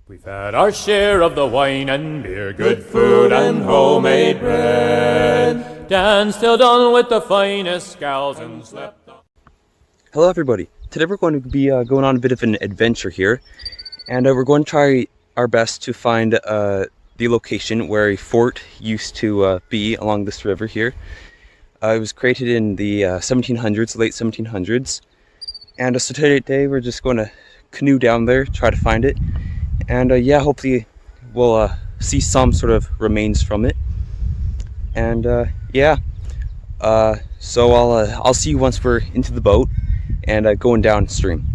We've had our share of the wine and beer, good food and homemade bread. Dan still done with the finest gals and slept on. Hello everybody. Today we're going to be going on a bit of an adventure here, and we're going to try our best to find the location where a fort used to be along this river here. It was created in the 1700s, late 1700s, and so today we're just going to canoe down there, try to find it, and yeah, hopefully we'll see some sort of remains from it. And yeah, so I'll see you once we're into the boat and going downstream.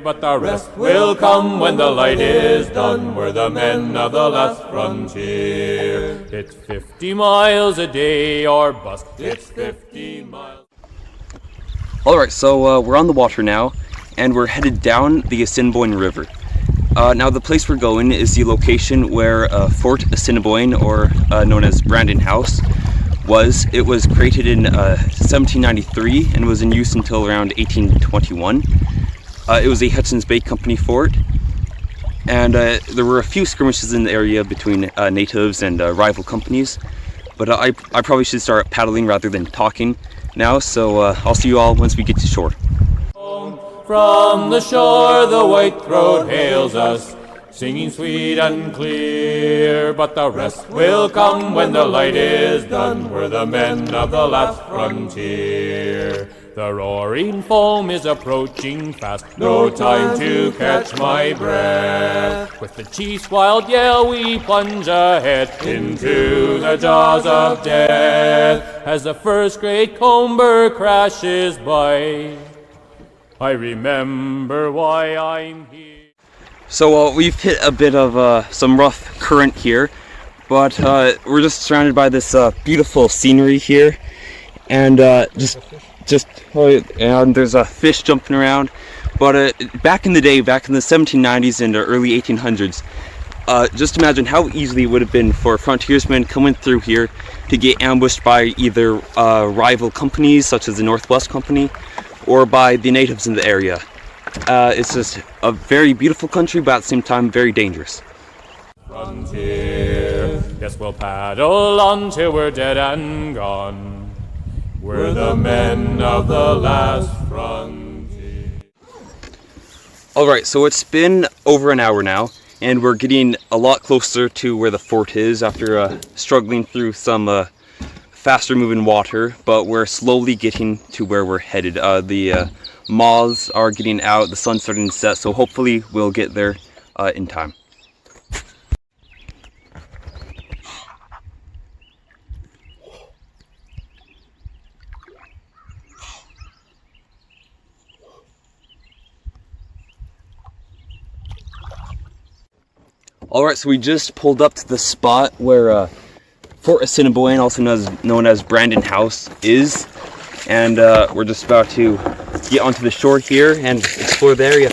But the rest will come when the light is done. We're the men of the last frontier. It's 50 miles a day or bust. It's 50 miles. Alright, so we're on the water now, and we're headed down the Assiniboine River. Now the place we're going is the location where Fort Assiniboine, or known as Brandon House, was. It was created in 1793 and was in use until around 1821. It was a Hudson's Bay Company fort, and there were a few skirmishes in the area between natives and rival companies, but I probably should start paddling rather than talking now, so I'll see you all once we get to shore. From the shore the white-throat hails us, singing sweet and clear, but the rest will come when the light is done. We're the men of the last frontier. The roaring foam is approaching fast, no time to catch my breath. With the chief's wild yell we plunge ahead into the jaws of death. As the first great comber crashes by, I remember why I'm here. So we've hit a bit of some rough current here, but we're just surrounded by this beautiful scenery here, and and there's a fish jumping around. But back in the day, back in the 1790s and early 1800s, just imagine how easily it would have been for frontiersmen coming through here to get ambushed by either rival companies such as the Northwest Company or by the natives in the area. It's just a very beautiful country, but at the same time very dangerous. Frontier, yes, we'll paddle on till we're dead and gone. We're the men of the last frontier. Alright, so it's been over an hour now, and we're getting a lot closer to where the fort is after struggling through some faster moving water, but we're slowly getting to where we're headed. The moths are getting out, the sun's starting to set, so hopefully we'll get there in time. Alright, so we just pulled up to the spot where Fort Assiniboine, also known as Brandon House, is, and we're just about to get onto the shore here and explore the area.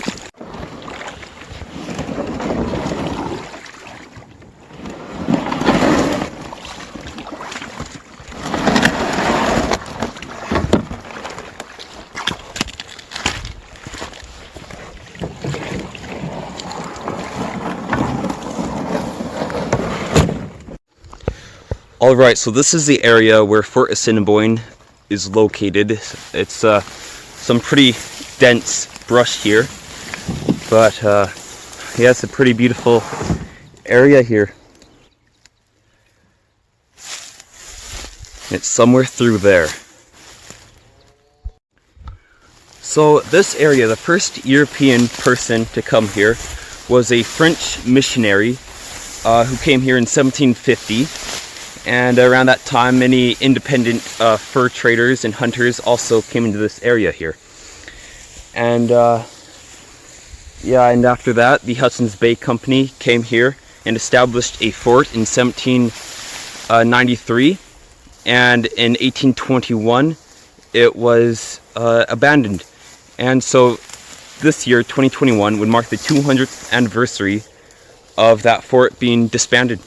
Alright, so this is the area where Fort Assiniboine is located. It's some pretty dense brush here, but yeah, it's a pretty beautiful area here. It's somewhere through there. So this area, the first European person to come here was a French missionary who came here in 1750. And around that time, many independent fur traders and hunters also came into this area here. And yeah, and after that, the Hudson's Bay Company came here and established a fort in 1793. And in 1821, it was abandoned. And so this year, 2021, would mark the 200th anniversary of that fort being disbanded.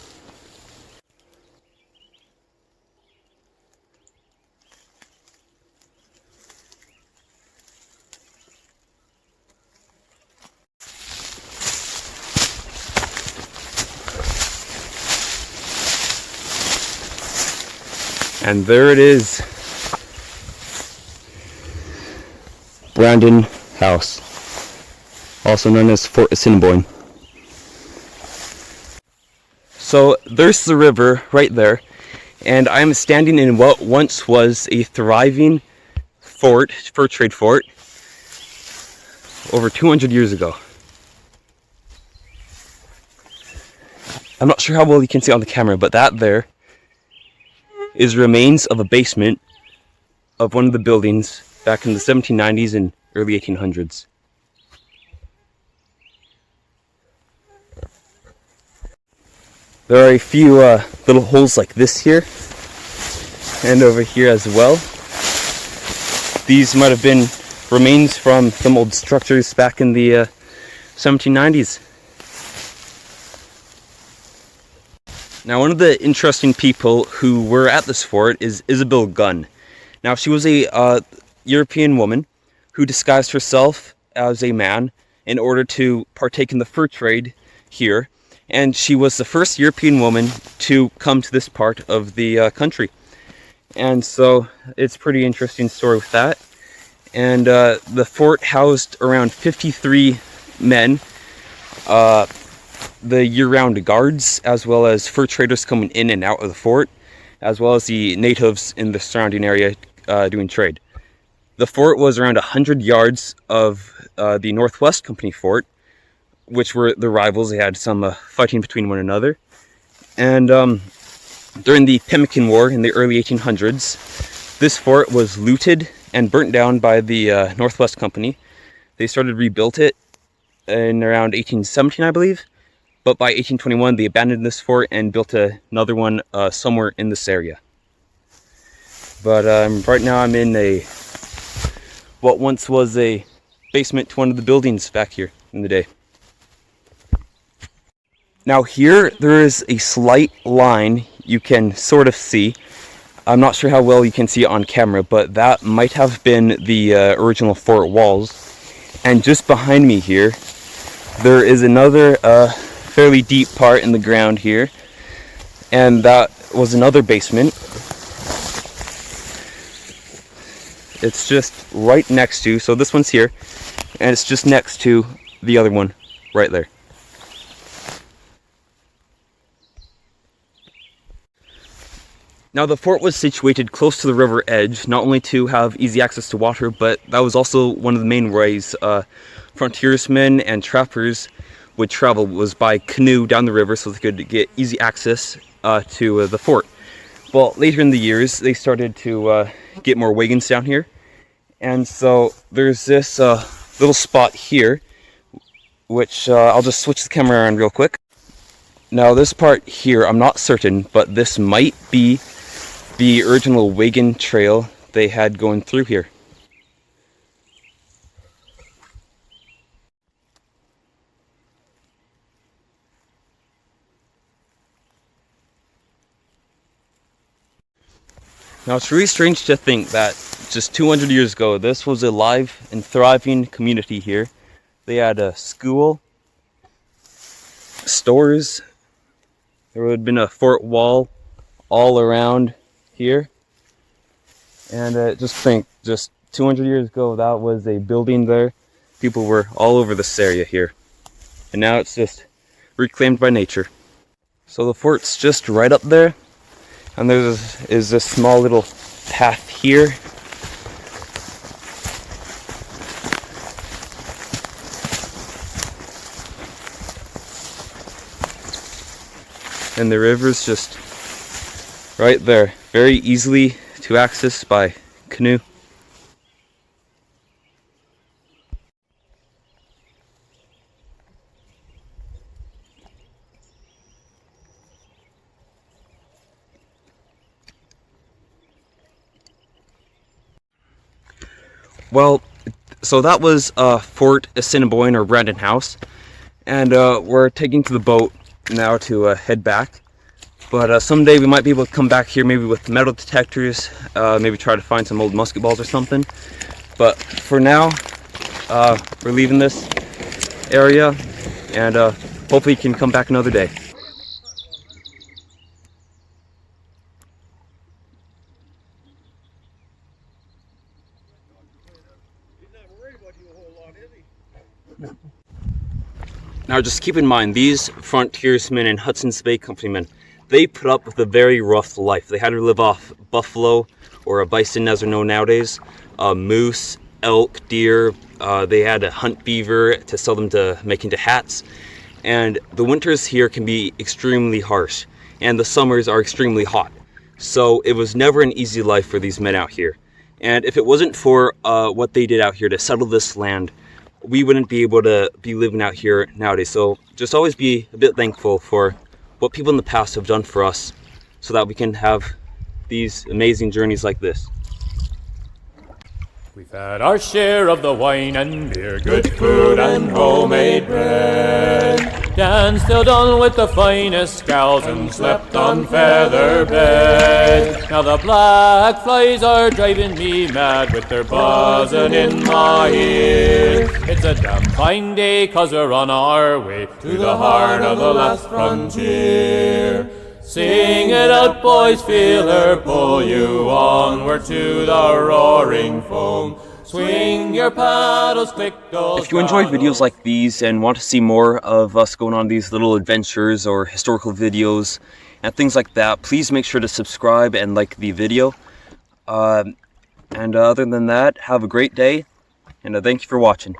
And there it is. Brandon House, also known as Fort Assiniboine. So there's the river right there, and I'm standing in what once was a thriving fort, fur trade fort, over 200 years ago. I'm not sure how well you can see on the camera, but that there is remains of a basement of one of the buildings back in the 1790s and early 1800s. There are a few little holes like this here and over here as well. These might have been remains from some old structures back in the 1790s. Now, one of the interesting people who were at this fort is Isabel Gunn. Now, she was a European woman who disguised herself as a man in order to partake in the fur trade here, and she was the first European woman to come to this part of the country. And so it's a pretty interesting story with that. And the fort housed around 53 men, the year-round guards, as well as fur traders coming in and out of the fort, as well as the natives in the surrounding area doing trade. The fort was around 100 yards of the Northwest Company fort, which were the rivals. They had some fighting between one another. And during the Pemmican War in the early 1800s, this fort was looted and burnt down by the Northwest Company. They started rebuilt it in around 1817, I believe. But by 1821, they abandoned this fort and built another one somewhere in this area. But right now I'm in what once was a basement to one of the buildings back here in the day. Now here, there is a slight line you can sort of see. I'm not sure how well you can see it on camera, but that might have been the original fort walls. And just behind me here, there is another fairly deep part in the ground here, and that was another basement. It's just right next to, so this one's here, and it's just next to the other one right there. Now, the fort was situated close to the river edge, not only to have easy access to water, but that was also one of the main ways frontiersmen and trappers would travel, was by canoe down the river so they could get easy access to the fort. Well, later in the years, they started to get more wagons down here. And so there's this little spot here, which I'll just switch the camera around real quick. Now, this part here, I'm not certain, but this might be the original wagon trail they had going through here. Now, it's really strange to think that just 200 years ago, this was a live and thriving community here. They had a school, stores, there would have been a fort wall all around here. And just think, just 200 years ago, that was a building there. People were all over this area here. And now it's just reclaimed by nature. So the fort's just right up there. And there is this small little path here. And the river's just right there, very easily to access by canoe. Well, so that was Fort Assiniboine, or Brandon House, and we're taking to the boat now to head back. But someday we might be able to come back here, maybe with metal detectors, maybe try to find some old musket balls or something. But for now, we're leaving this area, and hopefully you can come back another day. Now just keep in mind, these frontiersmen and Hudson's Bay Company men, they put up with a very rough life. They had to live off buffalo, or a bison as they're known nowadays, moose, elk, deer. They had to hunt beaver to sell them to make into hats. And the winters here can be extremely harsh, and the summers are extremely hot. So it was never an easy life for these men out here. And if it wasn't for what they did out here to settle this land, we wouldn't be able to be living out here nowadays. So just always be a bit thankful for what people in the past have done for us, so that we can have these amazing journeys like this. We've had our share of the wine and beer, good food and homemade bread. Danced till dawn with the finest gals and slept on feather beds. Now the black flies are driving me mad with their buzzing in my ear. It's a damn fine day 'cause we're on our way to the heart of the last frontier. Sing it out, boys, feel her pull you onward to the roaring foam. Swing your paddles, click those. If you enjoy videos like these and want to see more of us going on these little adventures or historical videos and things like that, please make sure to subscribe and like the video. And other than that, have a great day, and thank you for watching.